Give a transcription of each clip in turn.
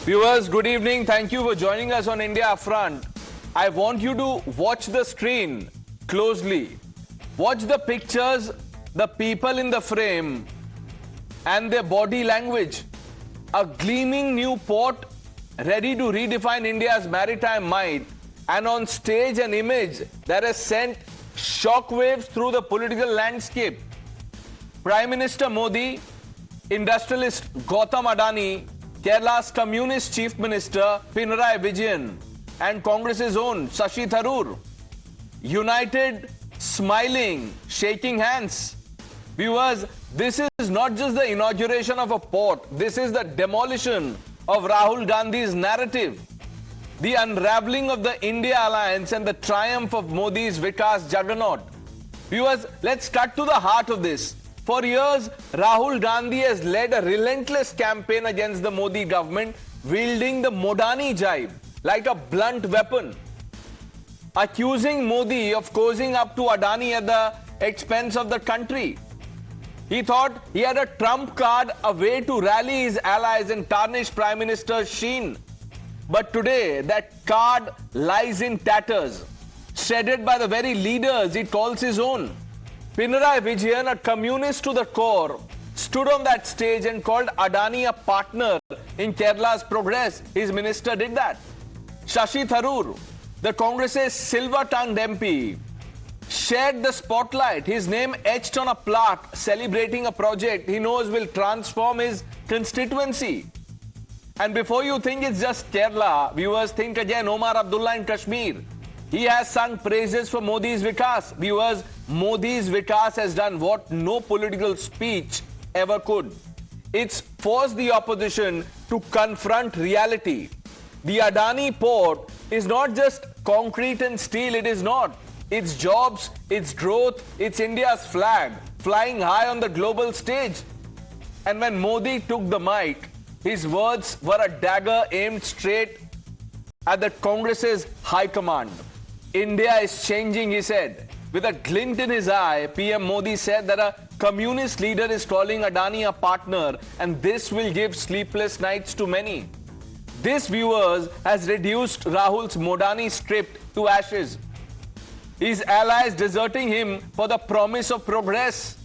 Viewers, good evening. Thank you for joining us on India Upfront. I want you to watch the screen closely. Watch the pictures, the people in the frame, and their body language. A gleaming new port ready to redefine India's maritime might, and on stage an image that has sent shockwaves through the political landscape. Prime Minister Modi, industrialist Gautam Adani, Kerala's Communist Chief Minister Pinarayi Vijayan, and Congress's own Shashi Tharoor, united, smiling, shaking hands. Viewers, this is not just the inauguration of a port, this is the demolition of Rahul Gandhi's narrative, the unraveling of the India alliance and the triumph of Modi's Vikas juggernaut. Viewers, let's cut to the heart of this. For years, Rahul Gandhi has led a relentless campaign against the Modi government, wielding the Modani jibe like a blunt weapon, accusing Modi of cozying up to Adani at the expense of the country. He thought he had a trump card, a way to rally his allies and tarnish Prime Minister's sheen. But today, that card lies in tatters, shredded by the very leaders he calls his own. Pinarayi Vijayan, a communist to the core, stood on that stage and called Adani a partner in Kerala's progress. His minister did that. Shashi Tharoor, the Congress's silver-tongued MP, shared the spotlight, his name etched on a plaque celebrating a project he knows will transform his constituency. And before you think it's just Kerala, viewers, think again Omar Abdullah in Kashmir. He has sung praises for Modi's Vikas. Viewers, Modi's Vikas has done what no political speech ever could. It's forced the opposition to confront reality. The Adani port is not just concrete and steel, it is not. It's jobs, it's growth, it's India's flag flying high on the global stage. And when Modi took the mic, his words were a dagger aimed straight at the Congress's high command. India is changing, he said. With a glint in his eye, PM Modi said that a communist leader is calling Adani a partner, and this will give sleepless nights to many. This, viewers, has reduced Rahul's Modani script to ashes. His allies deserting him for the promise of progress.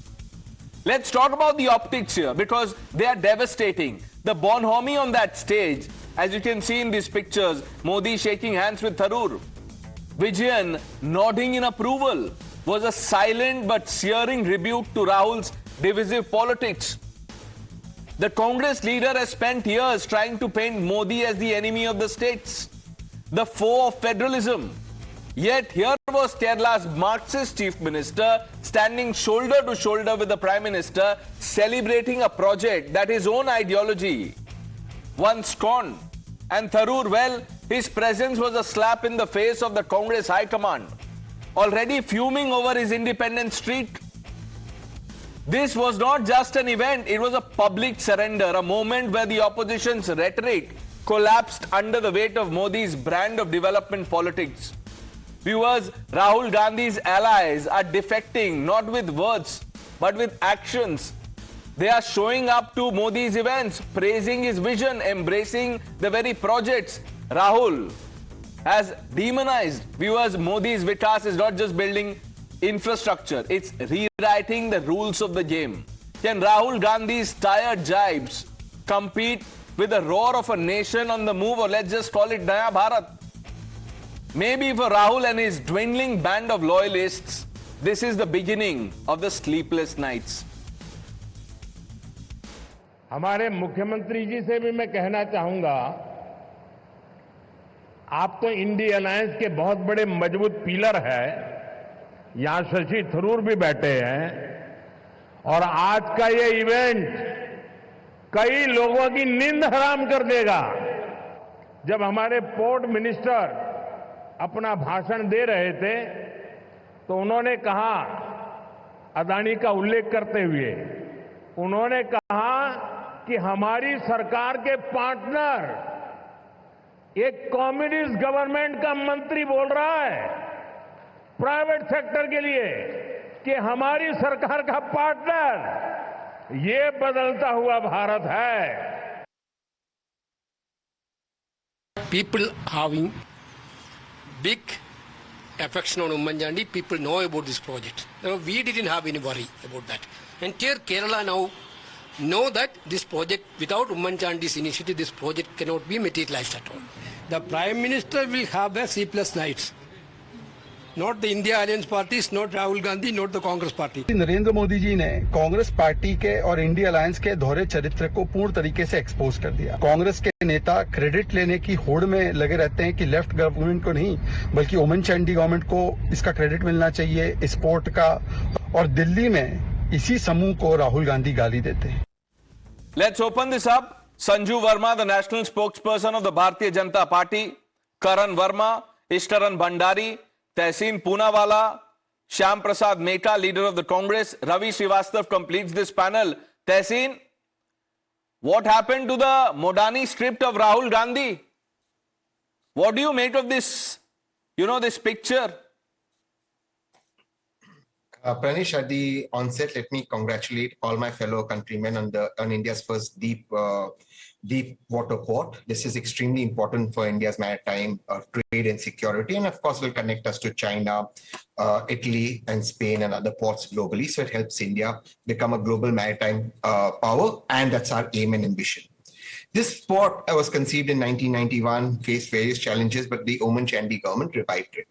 Let's talk about the optics here, because they are devastating. The bonhomie on that stage, as you can see in these pictures, Modi shaking hands with Tharoor, Vijayan nodding in approval, was a silent but searing rebuke to Rahul's divisive politics. The Congress leader has spent years trying to paint Modi as the enemy of the states, the foe of federalism. Yet here was Kerala's Marxist chief minister standing shoulder to shoulder with the prime minister, celebrating a project that his own ideology once scorned. And Tharoor, well, his presence was a slap in the face of the Congress High Command, already fuming over his independent streak. This was not just an event, it was a public surrender, a moment where the opposition's rhetoric collapsed under the weight of Modi's brand of development politics. Viewers, Rahul Gandhi's allies are defecting not with words but with actions. They are showing up to Modi's events, praising his vision, embracing the very projects Rahul has demonized. Viewers, Modi's Vikas is not just building infrastructure, it's rewriting the rules of the game. Can Rahul Gandhi's tired jibes compete with the roar of a nation on the move, or let's just call it Naya Bharat? Maybe for Rahul and his dwindling band of loyalists, this is the beginning of the sleepless nights. हमारे मुख्यमंत्री जी से भी मैं कहना चाहूंगा, आप तो India alliance के बहुत बड़े मजबूत पिलर हैं, यहां शशि थरूर भी बैठे हैं, और आज का ये इवेंट कई लोगों की नींद हराम कर देगा। जब हमारे पोर्ट मिनिस्टर अपना भाषण दे रहे थे तो उन्होंने कहा, अदानी का उल्लेख करते हुए उन्होंने कहा कि हमारी सरकार के पार्टनर एक कम्युनिस्ट गवर्नमेंट का मंत्री बोल रहा है प्राइवेट सेक्टर के लिए कि हमारी सरकार का पार्टनर, ये बदलता हुआ भारत है। people having big affection on Ummanchandi, people know about this project. Now, we didn't have any worry about that. Entire Kerala now know that this project, without Ummanchandi's initiative, this project cannot be materialized at all. The Prime Minister will have the sleepless nights. Not the India Alliance parties, not Rahul Gandhi, not the Congress party. Narendra Modi ji ने Congress party के और India alliance के दोहरे चरित्र को पूर्ण तरीके से एक्सपोज कर दिया। कांग्रेस के नेता क्रेडिट लेने की होड़ में लगे रहते हैं कि लेफ्ट गवर्नमेंट को नहीं बल्कि ओमन चांडी गवर्नमेंट को इसका क्रेडिट मिलना चाहिए इस पोर्ट का, और दिल्ली में इसी समूह को राहुल गांधी गाली देते हैं। Let's open this up. Sanju Verma, the national spokesperson of the Bharatiya Janata Party, Karan Verma, Ishtaran Bhandari, Tehseen Poonawala, Shyam Prasad Mehta, leader of the Congress, Ravi Srivastava completes this panel. Tehseen, what happened to the Modani script of Rahul Gandhi? What do you make of this, this picture? Pranesh, at the onset, let me congratulate all my fellow countrymen on India's first deep water port. This is extremely important for India's maritime trade and security, and of course will connect us to China, Italy and Spain and other ports globally. So it helps India become a global maritime power, and that's our aim and ambition. This port was conceived in 1991, faced various challenges, but the Oman Chandy government revived it.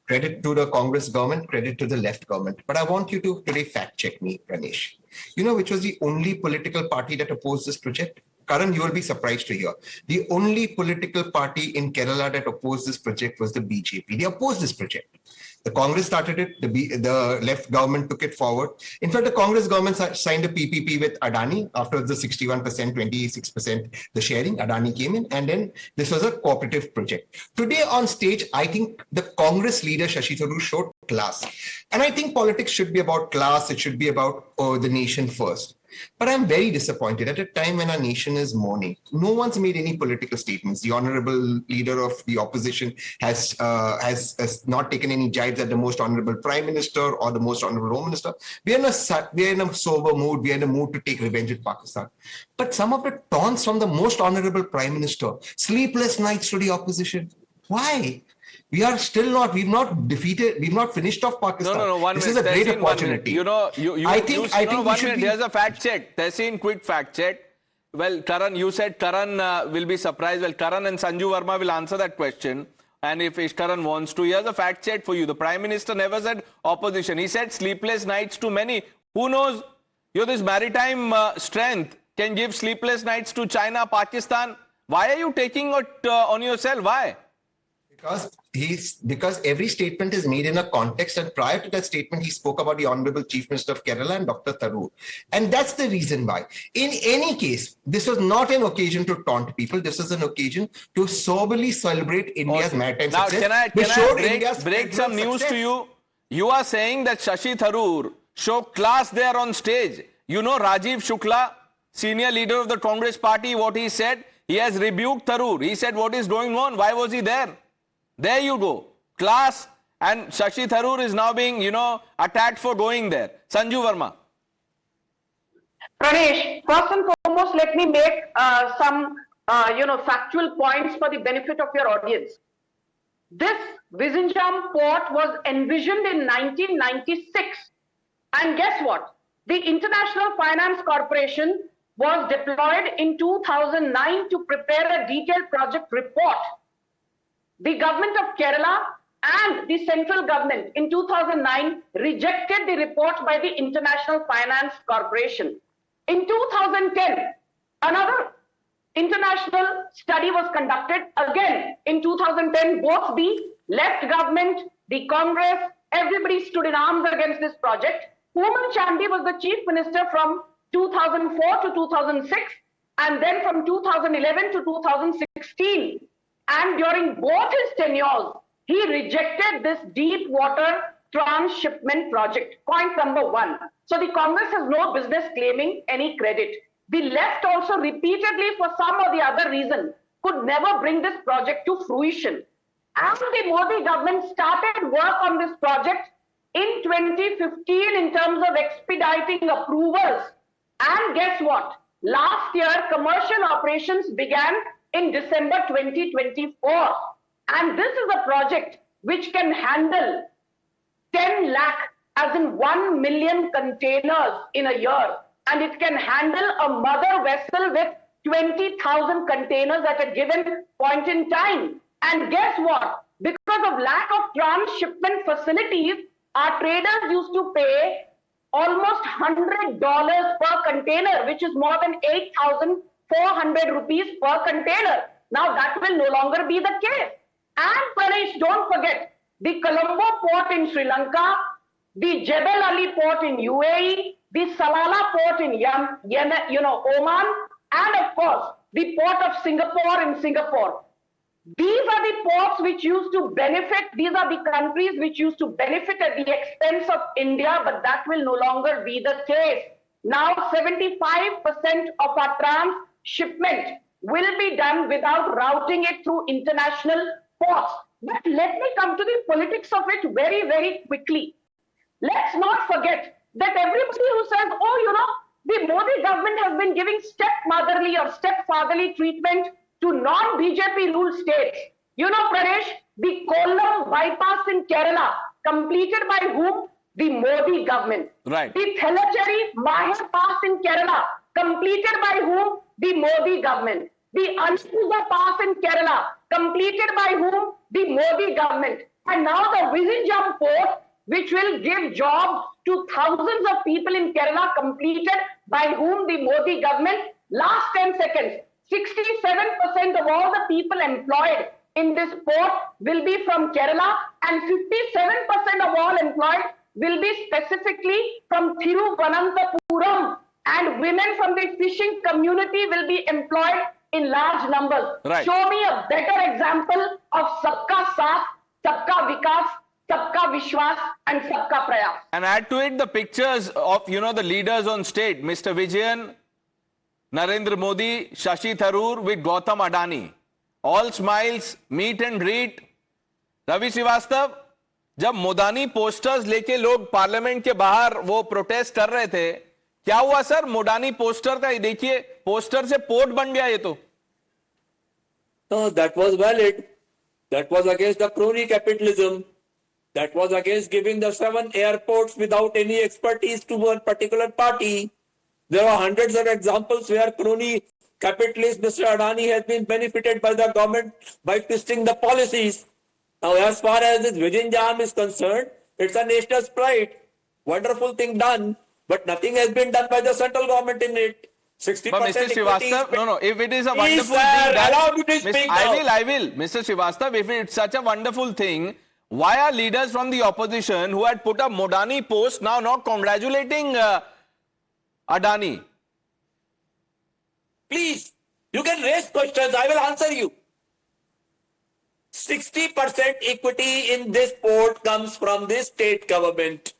Credit to the Congress government, credit to the left government. But I want you to today fact check me, Pranesh. You know which was the only political party that opposed this project? Karan, you will be surprised to hear. The only political party in Kerala that opposed this project was the BJP. They opposed this project. The Congress started it, the left government took it forward. In fact, the Congress government signed a PPP with Adani after the 61%, 26%, the sharing, Adani came in, and then this was a cooperative project. Today on stage, I think the Congress leader, Shashi Tharoor, showed class. And I think politics should be about class, it should be about the nation first. But I'm very disappointed at a time when our nation is mourning. No one's made any political statements. The honorable leader of the opposition has not taken any jibes at the most honorable prime minister or the most honorable home minister. We are in a sober mood. We are in a mood to take revenge with Pakistan. But some of the taunts from the most honorable prime minister, sleepless nights to the opposition. Why? We are still not, we've not finished off Pakistan. No, 1 this minute. is a great Tehseen, opportunity. I think 1 minute. Here's a fact check. Tehseen, quick fact check. Well, Karan, you said Karan will be surprised. Well, Karan and Sanju Verma will answer that question. And if Ishkaran wants to, here's a fact check for you. The Prime Minister never said opposition. He said sleepless nights to many. Who knows? This maritime strength can give sleepless nights to China, Pakistan. Why are you taking it on yourself? Why? Because every statement is made in a context, and prior to that statement, he spoke about the Honorable Chief Minister of Kerala and Dr. Tharoor. And that's the reason why. In any case, this was not an occasion to taunt people. This was an occasion to soberly celebrate India's maritime now, success. Can I break some news to you? You are saying that Shashi Tharoor showed class there on stage. You know Rajiv Shukla, senior leader of the Congress party, what he said? He has rebuked Tharoor. He said, what is going on? Why was he there? There you go. Class, and Shashi Tharoor is now being, attacked for going there. Sanju Verma. Pranesh, first and foremost, let me make some, factual points for the benefit of your audience. This Vijayan port was envisioned in 1996. And guess what? The International Finance Corporation was deployed in 2009 to prepare a detailed project report. The government of Kerala and the central government in 2009 rejected the report by the International Finance Corporation. In 2010, another international study was conducted. Again, in 2010, both the left government, the Congress, everybody stood in arms against this project. Oman Chandy was the chief minister from 2004 to 2006, and then from 2011 to 2016. And during both his tenures, he rejected this deep water transshipment project. Point number one. So the Congress has no business claiming any credit. The left also repeatedly, for some or the other reason, could never bring this project to fruition. And the Modi government started work on this project in 2015 in terms of expediting approvals. And guess what? Last year, commercial operations began in December 2024. And this is a project which can handle 10 lakh, as in 1 million containers in a year. And it can handle a mother vessel with 20,000 containers at a given point in time. And guess what? Because of lack of transshipment facilities, our traders used to pay almost $100 per container, which is more than 8,400 rupees per container. Now that will no longer be the case. And Pranesh, don't forget, the Colombo port in Sri Lanka, the Jebel Ali port in UAE, the Salalah port in Oman, and of course, the port of Singapore in Singapore. These are the ports which used to benefit, these are the countries which used to benefit at the expense of India, but that will no longer be the case. Now 75% of our transshipment will be done without routing it through international ports. But let me come to the politics of it very, very quickly. Let's not forget that everybody who says, the Modi government has been giving stepmotherly or stepfatherly treatment to non-BJP ruled states. Pranesh, the Kollam bypass in Kerala, completed by whom? The Modi government. Right. The Thelacheri Maher pass in Kerala, completed by whom? The Modi government. The Anpuza pass in Kerala, completed by whom? The Modi government. And now the Vijayan port, which will give jobs to thousands of people in Kerala, completed by whom? The Modi government. Last 10 seconds. 67% of all the people employed in this port will be from Kerala, and 57% of all employed will be specifically from Thiruvananthapuram, and women from the fishing community will be employed in large numbers. Right. Show me a better example of Sabka Saath, Sabka Vikas, Sabka Vishwas, and Sabka Prayas. And add to it the pictures of, the leaders on state, Mr. Vijayan, Narendra Modi, Shashi Tharoor with Gautam Adani. All smiles, meet and greet. Ravi Srivastava, जब Modani posters लेके लोग parliament के बाहर वो protest कर रहे थे, क्या हुआ सर? मोदानी पोस्टर का देखिए, पोस्टर से पोर्ट बन गया ये तो. No, that was valid. That was against the crony capitalism. That was against giving the 7 airports without any expertise to one particular party. There are hundreds of examples where crony capitalist Mr. Adani has been benefited by the government by twisting the policies. Now, as far as this Vijayan is concerned, it's a nation's pride. Wonderful thing done, but nothing has been done by the central government in it. 60%. But Mr. Srivastava, no, if it is a wonderful thing, allow me to speak I will. Mr. Srivastava, if it's such a wonderful thing, why are leaders from the opposition who had put a Modani post now not congratulating Adani? Please, you can raise questions. I will answer you. 60% equity in this port comes from the state government.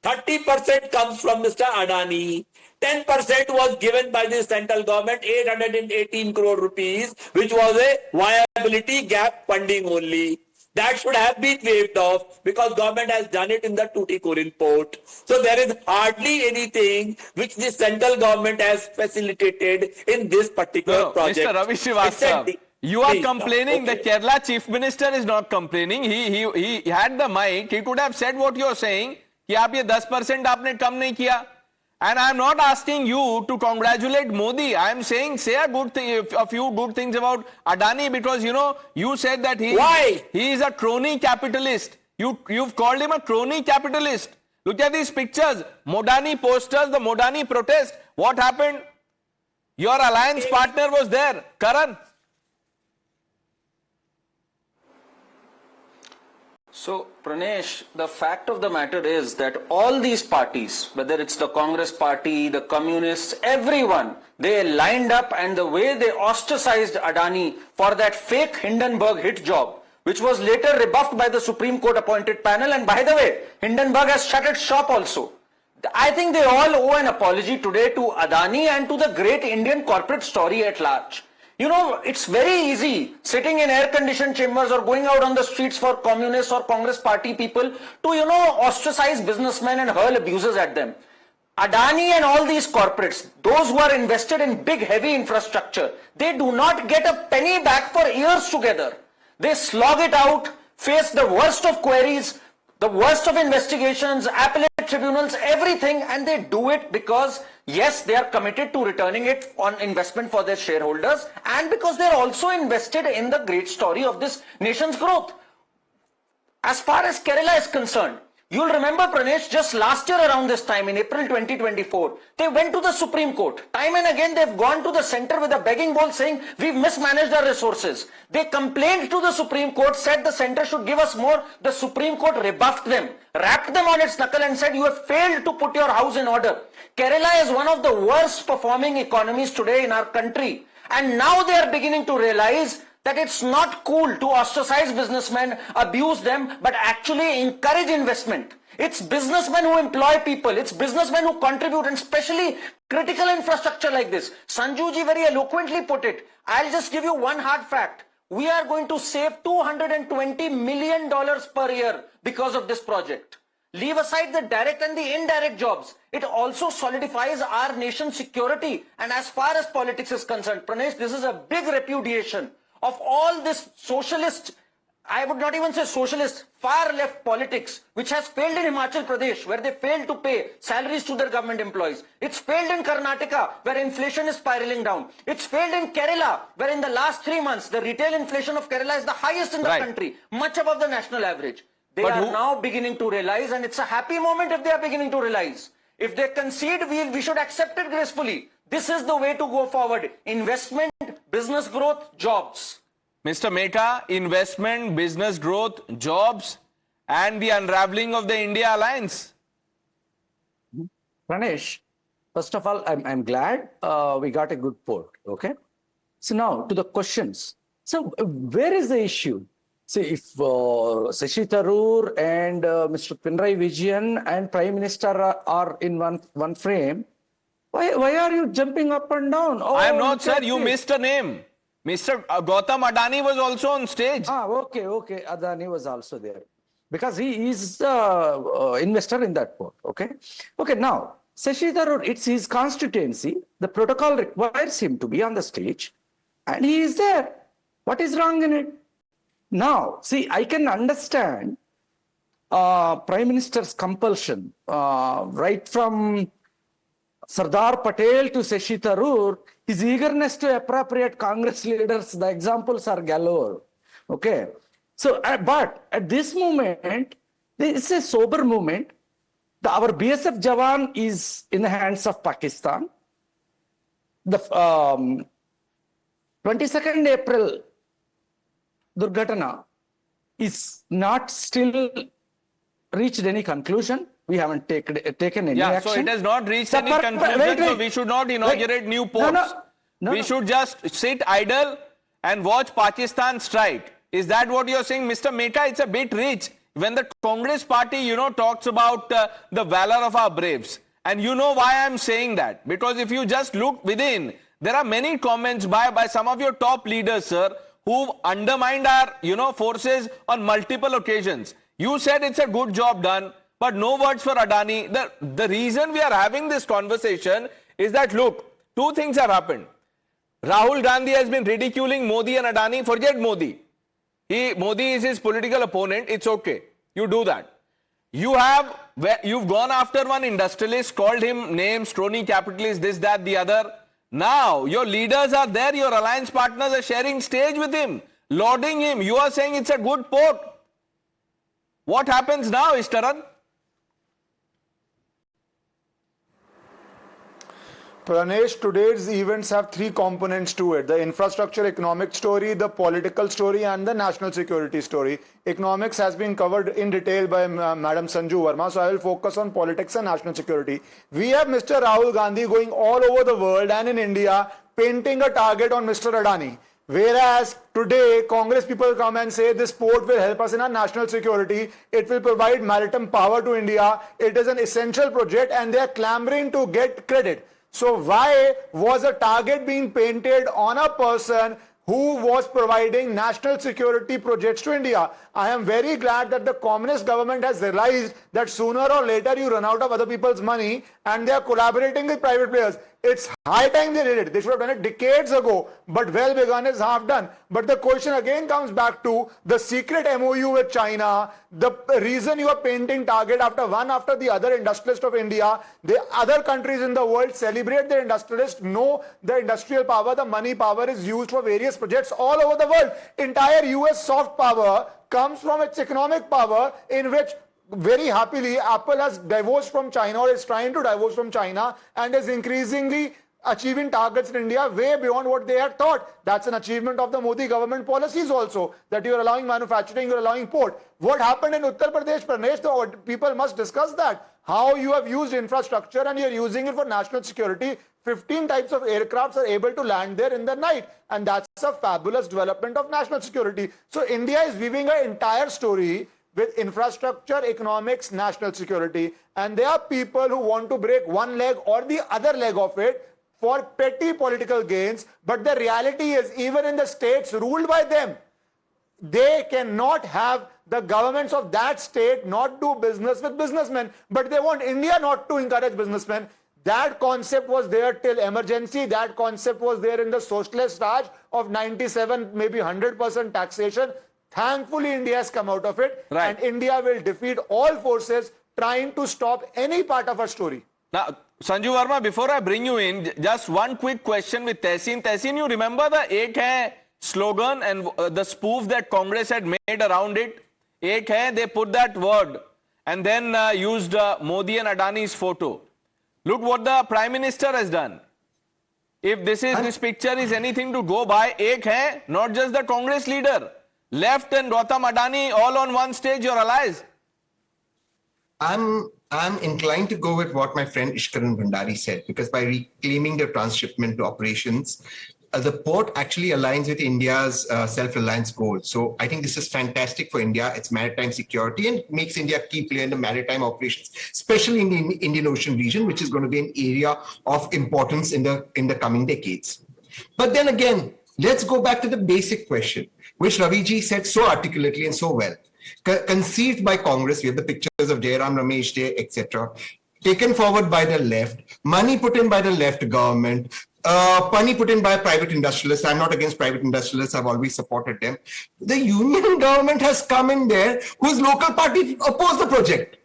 30% comes from Mr. Adani. 10% was given by the central government, 818 crore rupees, which was a viability gap funding only. That should have been waived off because government has done it in the Tuticorin port. So there is hardly anything which the central government has facilitated in this particular project. Mr. Ravi Srivastava, you are complaining. Okay. The Kerala Chief Minister is not complaining. He had the mic. He could have said what you are saying. कि आप ये 10% आपने कम नहीं किया. And I am not asking you to congratulate Modi. I am saying say a few good things about Adani because you said that he is a crony capitalist. You've called him a crony capitalist. Look at these pictures. Modani posters, the Modani protest. What happened? Your alliance partner was there, Karan. So, Pranesh, the fact of the matter is that all these parties, whether it's the Congress party, the communists, everyone, they lined up, and the way they ostracized Adani for that fake Hindenburg hit job, which was later rebuffed by the Supreme Court appointed panel. And by the way, Hindenburg has shut its shop also. I think they all owe an apology today to Adani and to the great Indian corporate story at large. It's very easy sitting in air-conditioned chambers or going out on the streets for communists or Congress party people to, ostracize businessmen and hurl abuses at them. Adani and all these corporates, those who are invested in big heavy infrastructure, they do not get a penny back for years together. They slog it out, face the worst of queries, the worst of investigations, appellate tribunals, everything, and they do it because, yes, they are committed to returning it on investment for their shareholders, and because they're also invested in the great story of this nation's growth. As far as Kerala is concerned, you'll remember, Pranesh, just last year around this time, in April 2024, they went to the Supreme Court. Time and again, they've gone to the center with a begging bowl saying, we've mismanaged our resources. They complained to the Supreme Court, said the center should give us more. The Supreme Court rebuffed them, rapped them on its knuckle and said, you have failed to put your house in order. Kerala is one of the worst performing economies today in our country. And now they are beginning to realize that it's not cool to ostracize businessmen, abuse them, but actually encourage investment. It's businessmen who employ people. It's businessmen who contribute, and especially critical infrastructure like this. Sanjuji very eloquently put it. I'll just give you one hard fact. We are going to save $220 million per year because of this project. Leave aside the direct and the indirect jobs. It also solidifies our nation's security. And as far as politics is concerned, Pranesh, this is a big repudiation of all this socialist, I would not even say socialist, far left politics, which has failed in Himachal Pradesh, where they failed to pay salaries to their government employees. It's failed in Karnataka, where inflation is spiraling down. It's failed in Kerala, where in the last 3 months, the retail inflation of Kerala is the highest in the country, much above the national average. They are now beginning to realize, and it's a happy moment if they are beginning to realize. If they concede, we should accept it gracefully. This is the way to go forward. Investment, business growth, jobs. Mr. Mehta, investment, business growth, jobs, and the unraveling of the India alliance. Pranesh, first of all, I'm glad we got a good port. Okay. So now to the questions. So where is the issue? See, if Shashi Tharoor and Mr. Pinarayi Vijayan and Prime Minister are in one frame, why are you jumping up and down? Oh, I am not, sir. You missed a name. Mr. Gautam Adani was also on stage. Okay. Adani was also there because he is the investor in that port. Okay. Now, Shashi Tharoor, it's his constituency. The protocol requires him to be on the stage, and he is there. What is wrong in it? Now, see, I can understand Prime Minister's compulsion right from Sardar Patel to Shashi Tharoor, his eagerness to appropriate Congress leaders, the examples are galore. Okay. So, but at this moment, it's a sober moment. Our BSF Jawan is in the hands of Pakistan. The 22nd April Durghatana is not still reached any conclusion. We haven't taken any action. So it has not reached any conclusion. So we should not inaugurate new ports. We should just sit idle and watch Pakistan strike. Is that what you're saying, Mr. Mehta? It's a bit rich when the Congress party, talks about the valor of our braves. And you know why I'm saying that? Because if you just look within, there are many comments by some of your top leaders, sir, who've undermined our, forces on multiple occasions. You said it's a good job done, but no words for Adani. The reason we are having this conversation is that, look, two things have happened. Rahul Gandhi has been ridiculing Modi and Adani. Forget Modi. Modi is his political opponent. It's okay. You do that. You've gone after one industrialist, called him names, crony capitalist, this, that, the other. Now, your leaders are there, your alliance partners are sharing stage with him, lauding him. You are saying it's a good port. What happens now, Ishtaran? Pranesh, today's events have three components to it: the infrastructure economic story, the political story, and the national security story. Economics has been covered in detail by Madam Sanju Verma, so I will focus on politics and national security. We have Mr. Rahul Gandhi going all over the world and in India, painting a target on Mr. Adani. Whereas today, Congress people come and say this port will help us in our national security, it will provide maritime power to India, it is an essential project, and they are clamoring to get credit. So why was a target being painted on a person who was providing national security projects to India. I am very glad that the communist government has realized that sooner or later you run out of other people's money and they are collaborating with private players. It's high time they did it. They should have done it decades ago, but well begun is half done. But the question again comes back to the secret MOU with China, the reason you are painting target after one after the other industrialist of India. The other countries in the world celebrate their industrialists, know the industrial power, the money power is used for various projects all over the world. Entire US soft power comes from its economic power, in which very happily Apple has divorced from China, or is trying to divorce from China, and is increasingly achieving targets in India way beyond what they had thought. That's an achievement of the Modi government policies also, that you are allowing manufacturing, you are allowing port. What happened in Uttar Pradesh, Pranesh, the people must discuss that. How you have used infrastructure and you are using it for national security. 15 types of aircrafts are able to land there in the night, and that's a fabulous development of national security. So India is weaving an entire story with infrastructure, economics, national security, and there are people who want to break one leg or the other leg of it for petty political gains. But the reality is, even in the states ruled by them, they cannot have the governments of that state not do business with businessmen, but they want India not to encourage businessmen. That concept was there till emergency. That concept was there in the socialist Raj of 97, maybe 100% taxation. Thankfully, India has come out of it, and India will defeat all forces trying to stop any part of our story. Now, Sanju Verma, before I bring you in, just one quick question with Tehseen. Tehseen, you remember the Ek Hai slogan and the spoof that Congress had made around it? Ek Hai, they put that word and then used Modi and Adani's photo. Look what the Prime Minister has done. If this picture is anything to go by, Ek Hai, not just the Congress leader. Left and Gautam Adani all on one stage, you're allies. I'm inclined to go with what my friend Ishkaran Bhandari said, because by reclaiming the transshipment operations, the port actually aligns with India's self-reliance goals. So I think this is fantastic for India, its maritime security, and makes India a key player in the maritime operations, especially in the Indian Ocean region, which is going to be an area of importance in the coming decades. But then again, let's go back to the basic question, which Raviji said so articulately and so well. Conceived by Congress, we have the pictures of Jairam Ramesh Day, etc. Taken forward by the left, money put in by the left government, money put in by private industrialists. I'm not against private industrialists, I've always supported them. The union government has come in there, whose local party opposed the project.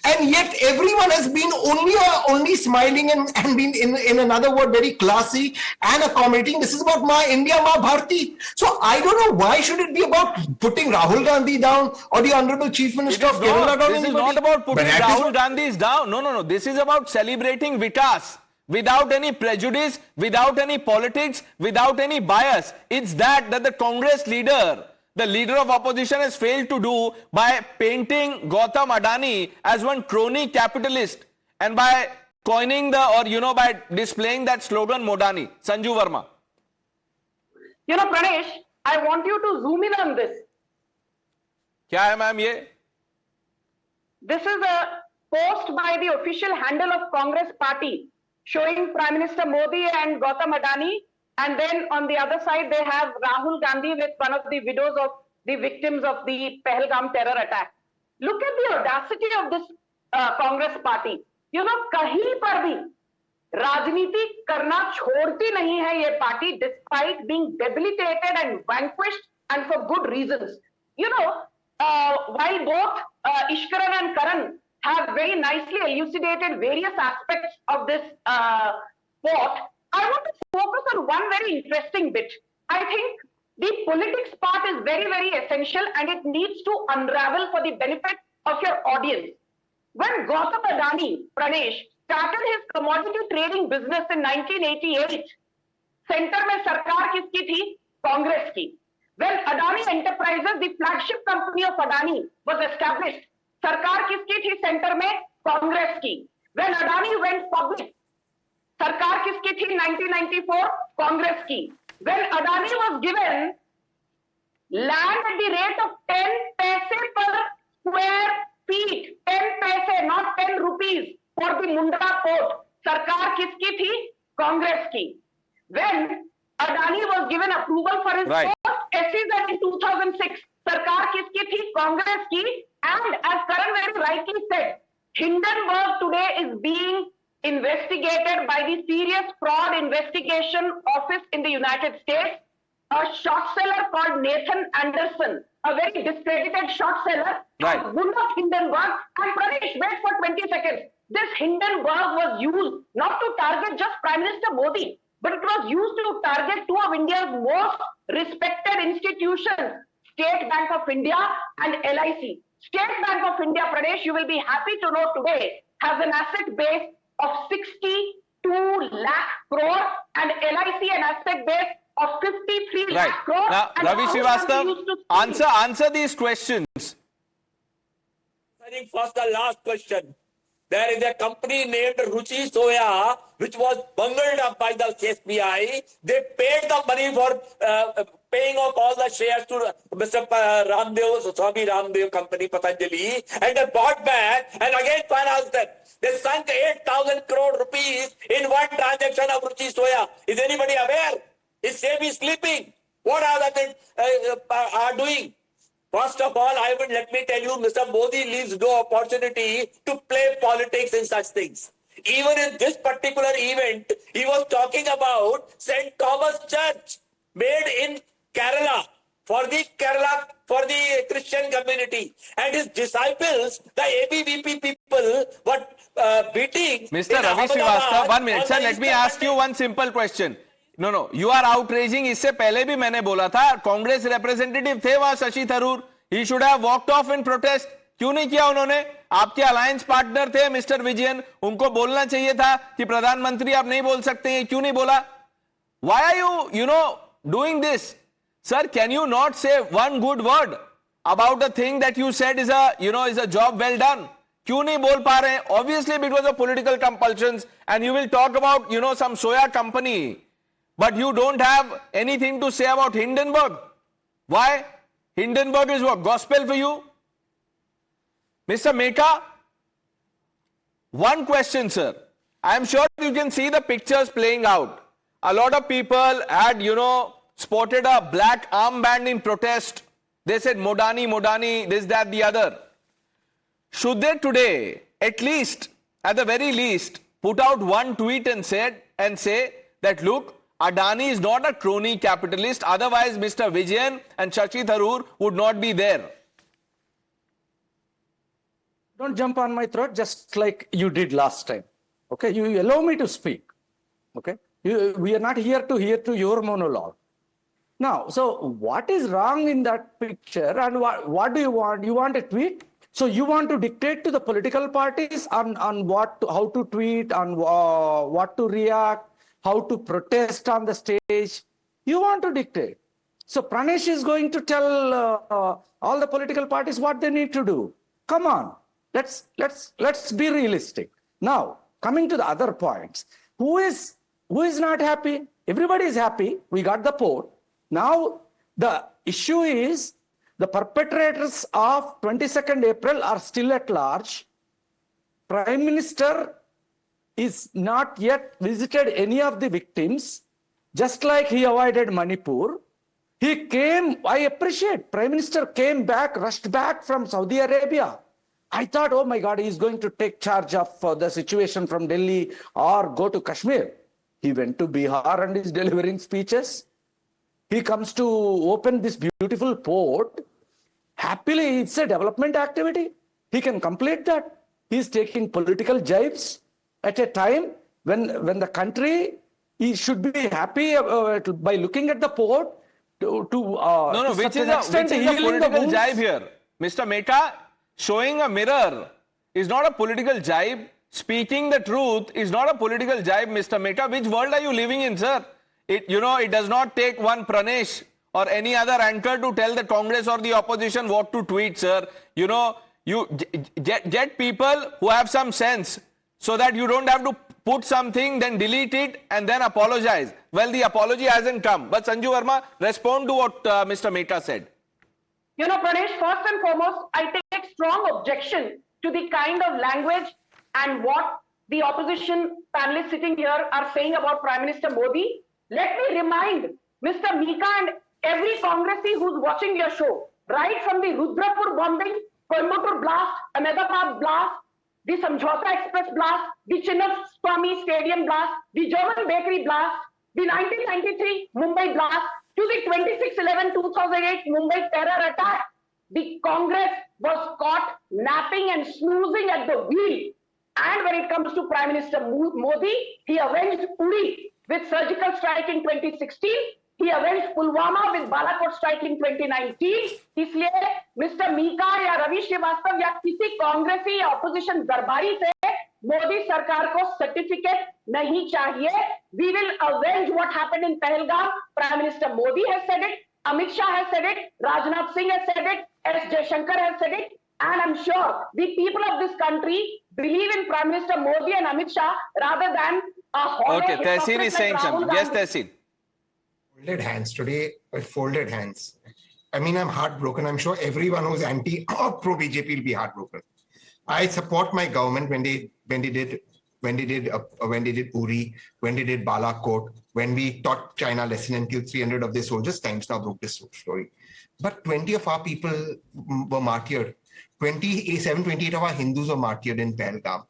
And yet everyone has been only smiling and been, in another word, very classy and accommodating. This is about Ma India, Ma Bharti. So I don't know, why should it be about putting Rahul Gandhi down or the Honorable Chief Minister of Kerala down? This is not about putting Rahul Gandhi's down. No. This is about celebrating Vikas without any prejudice, without any politics, without any bias. It's that the Congress leader, the leader of opposition, has failed to do by painting Gautam Adani as one crony capitalist and by coining by displaying that slogan Modani. Sanju Verma. Pranesh, I want you to zoom in on this. Kya hai ma'am ye? This is a post by the official handle of Congress party showing Prime Minister Modi and Gautam Adani. And then on the other side, they have Rahul Gandhi with one of the widows of the victims of the Pahalgam terror attack. Look at the audacity of this Congress party. Kahin par bhi rajniti karna chhodti nahi hai ye party, despite being debilitated and vanquished, and for good reasons. While both Ishkaran and Karan have very nicely elucidated various aspects of this port, I want to focus on one very interesting bit. I think the politics part is very, very essential, and it needs to unravel for the benefit of your audience. When Gautam Adani, Pranesh, started his commodity trading business in 1988, center mein sarkar kiski thi? Congress ki. When Adani Enterprises, the flagship company of Adani, was established, sarkar kiski thi center mein? Congress ki. When Adani went public, sarkar kiski thi 1994? Congress ki. When Adani was given land at the rate of 10 paise per square feet, 10 paise, not 10 rupees, for the Mundra port, sarkar kiski thi? Congress ki. When Adani was given approval for his Right. post. SEZ in 2006. Sarkar kiski thi? Congress ki. And as Karan very rightly said, Hindenburg today is being investigated by the Serious Fraud Investigation Office in the United States. A short seller called Nathan Anderson, a very discredited short seller, Right. Gundam Hindenburg. And Pranesh, wait for 20 seconds. This Hindenburg was used not to target just Prime Minister Modi, but it was used to target two of India's most respected institutions, State Bank of India and LIC. State Bank of India, Pradesh, you will be happy to know today, has an asset base of 62 lakh crore and LIC an asset base of 53 Right. lakh crore. Now, And Ravi how Srivastava, we used to see- answer these questions. Answering first the last question. There is a company named Ruchi Soya which was bungled up by the SBI. They paid the money for paying off all the shares to Mr. Ramdev, Swami Ramdev company Patanjali, and they bought back and again financed them. They sunk 8,000 crore rupees in one transaction of Ruchi Soya. Is anybody aware? Is SEBI sleeping? What are they are doing? First of all, let me tell you, Mr. Modi leaves no opportunity to play politics in such things. Even in this particular event, he was talking about St. Thomas Church made in Kerala for the Christian community. And his disciples, the ABVP people, were beating. Mr. in Ravi Ahmedabad Srivastava, 1 on minute. the Sir, let me Easter ask you Sunday. one simple question. No, you are outraging. इससे पहले भी मैंने बोला था, Congress representative थे वहां Shashi Tharoor. He should have walked off in protest. क्यों नहीं किया उन्होंने? आपके अलायंस पार्टनर थे मिस्टर विजयन, उनको बोलना चाहिए था कि प्रधानमंत्री आप नहीं बोल सकते हैं. क्यों नहीं बोला? Why are you doing this? Sir, can you not say one good word about the thing that you said is a job well done? क्यों नहीं बोल पा रहे हैं? Obviously because of political compulsions, and you will talk about some soya company, but you don't have anything to say about Hindenburg. Why? Hindenburg is what? Gospel for you? Mr. Meka, one question, sir. I am sure you can see the pictures playing out. A lot of people had, sported a black armband in protest. They said, Modani, Modani, this, that, the other. Should they today, at the very least, put out one tweet and say that, look, Adani is not a crony capitalist, otherwise Mr. Vijayan and Shashi Tharoor would not be there. Don't jump on my throat just like you did last time. Okay, you allow me to speak. Okay, we are not here to hear to your monologue. Now, so what is wrong in that picture and what do you want? You want a tweet? So you want to dictate to the political parties on how to tweet, on what to react, how to protest on the stage. You want to dictate. So Pranesh is going to tell all the political parties what they need to do. Come on, let's be realistic. Now, coming to the other points, who is not happy? Everybody is happy. We got the port. Now the issue is the perpetrators of 22nd April are still at large. Prime Minister is not yet visited any of the victims, just like he avoided Manipur. He came, I appreciate, Prime Minister came back, rushed back from Saudi Arabia. I thought, oh my God, he's going to take charge of the situation from Delhi or go to Kashmir. He went to Bihar and is delivering speeches. He comes to open this beautiful port. Happily, it's a development activity. He can complete that. He's taking political jibes at a time when the country should be happy by looking at the port Which is a political jibe here? Mr. Meka, showing a mirror is not a political jibe. Speaking the truth is not a political jibe, Mr. Meka. Which world are you living in, sir? It does not take one Pranesh or any other anchor to tell the Congress or the opposition what to tweet, sir. You get people who have some sense so that you don't have to put something, then delete it and then apologize. Well, the apology hasn't come. But Sanju Verma, respond to what Mr. Meka said. Pranesh, first and foremost, I take strong objection to the kind of language and what the opposition panelists sitting here are saying about Prime Minister Modi. Let me remind Mr. Mika and every Congressee who's watching your show, right from the Rudrapur bombing, Coimbatore blast, Ahmedabad blast, the Samjhauta Express blast, the Chinnaswamy Stadium blast, the German bakery blast, the 1993 Mumbai blast, to the 26/11/2008 Mumbai terror attack, the Congress was caught napping and snoozing at the wheel. And when it comes to Prime Minister Modi, he avenged Uri with surgical strike in 2016. He avenged Pulwama with Balakot strike in 2019. इसलिए mister Mika या रवि श्रीवास्तव या किसी कांग्रेसी या opposition दरबारी से मोदी सरकार को सर्टिफिकेट नहीं चाहिए. We will avenge what happened in Pahalgam. Prime Minister Modi has said it. Amit Shah has said it. Rajnath Singh has said it. S. Jaishankar has said it. And I'm sure the people of this country believe in Prime Minister Modi and Amit Shah rather than Okay, Tehseen is saying something. Yes, Tehseen. Folded hands today, folded hands. I mean, I'm heartbroken. I'm sure everyone who's anti or pro BJP will be heartbroken. I support my government when they did Uri, when they did Balakot, when we taught China lesson and killed 300 of their soldiers. Times now broke this story. But 20 of our people were martyred. 28 of our Hindus were martyred in Pahalgam.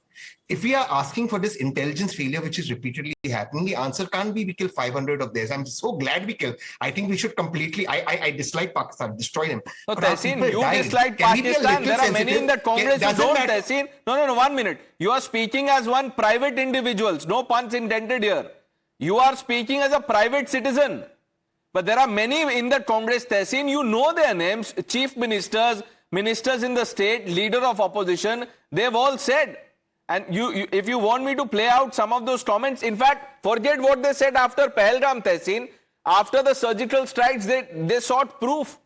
If we are asking for this intelligence failure, which is repeatedly happening, the answer can't be we kill 500 of theirs. I'm so glad we kill. I think we should completely, I dislike Pakistan, destroy them. No, Tehseen, you dislike Pakistan. There are many in that Congress who don't, Tehseen. No, 1 minute. You are speaking as one private individuals. No puns intended here. You are speaking as a private citizen. But there are many in that Congress, Tehseen. You know their names, chief ministers, ministers in the state, leader of opposition. They've all said. And if you want me to play out some of those comments, in fact, forget what they said after Pahalgam, Tehseen. After the surgical strikes, they sought proof.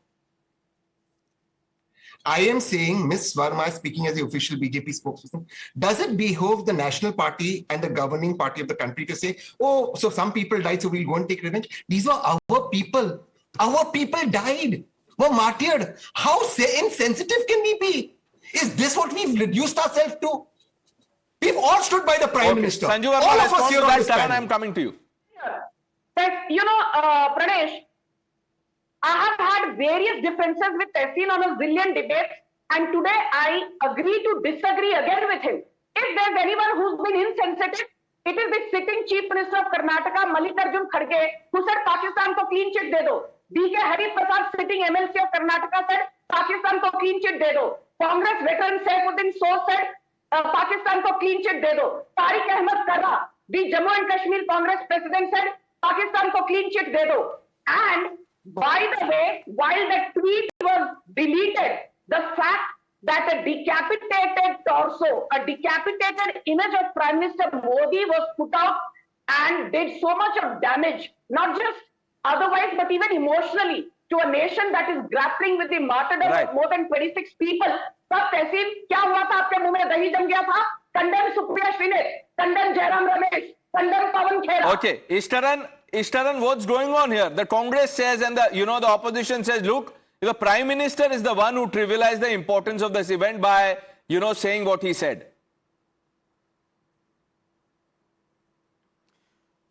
I am saying, Ms. Verma is speaking as the official BJP spokesperson. Does it behove the national party and the governing party of the country to say, oh, so some people died, so we'll go and take revenge? These were our people. Our people died, were martyred. How insensitive can we be? Is this what we've reduced ourselves to? We've all stood by the Prime Minister. Sanju Verma, respond to that, Karan, I'm coming to you. You know, Pranesh, I have had various differences with Tehseen on a zillion debates, and today I agree to disagree again with him. If there's anyone who's been insensitive, it is the sitting Chief Minister of Karnataka, Mallikarjun Kharge, who said Pakistan ko clean chit de do. D.K. Hari Prasad, sitting MLC of Karnataka, said Pakistan ko clean chit de do. Congress veteran Saifuddin Sood said Pakistan ko clean chit de do. Tariq Ahmed Karra, the Jammu and Kashmir Congress president, said Pakistan ko clean chit de do. And by the way, while the tweet was deleted, the fact that a decapitated torso, a decapitated image of Prime Minister Modi was put out and did so much of damage, not just otherwise, but even emotionally, to a nation that is grappling with the martyrdom of more than 26 people. तब तहसील क्या हुआ था? आपके मुंह में दही जम गया था? Condemn Supriya Shrinet, condemn Jairam Ramesh, condemn Pawan Khera. Okay, Ishtaran, what's going on here? The Congress says and the opposition says, look, the Prime Minister is the one who trivialized the importance of this event by, saying what he said.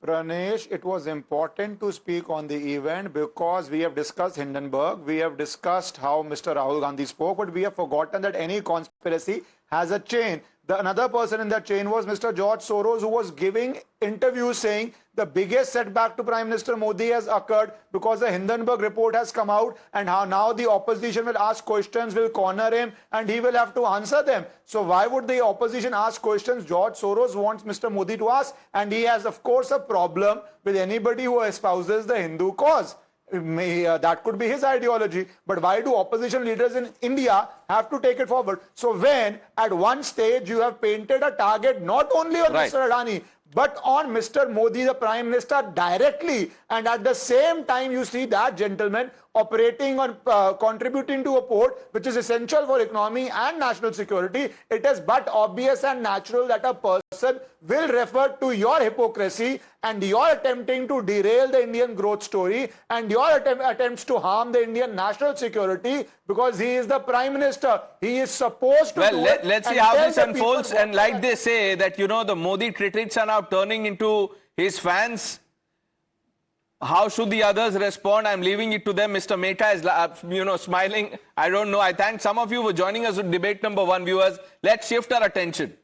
Pranesh, it was important to speak on the event because we have discussed Hindenburg, we have discussed how Mr. Rahul Gandhi spoke, but we have forgotten that any conspiracy has a chain. Another person in that chain was Mr. George Soros, who was giving interviews saying the biggest setback to Prime Minister Modi has occurred because the Hindenburg report has come out, and how now the opposition will ask questions, will corner him, and he will have to answer them. So why would the opposition ask questions George Soros wants Mr. Modi to ask? And he has, of course, a problem with anybody who espouses the Hindu cause. That could be his ideology, but why do opposition leaders in India have to take it forward? So when at one stage you have painted a target not only on Mr. Adani, but on Mr. Modi, the Prime Minister, directly, and at the same time you see that gentleman operating on contributing to a port which is essential for economy and national security, it is but obvious and natural that a person will refer to your hypocrisy and your attempting to derail the Indian growth story and your attempts to harm the Indian national security, because he is the Prime Minister. He is supposed to do it. Let's see how this unfolds. And like they say that, the Modi critics are now turning into his fans. How should the others respond? I'm leaving it to them. Mr. Mehta is, smiling. I don't know. I thank some of you for joining us with debate number 1, viewers. Let's shift our attention.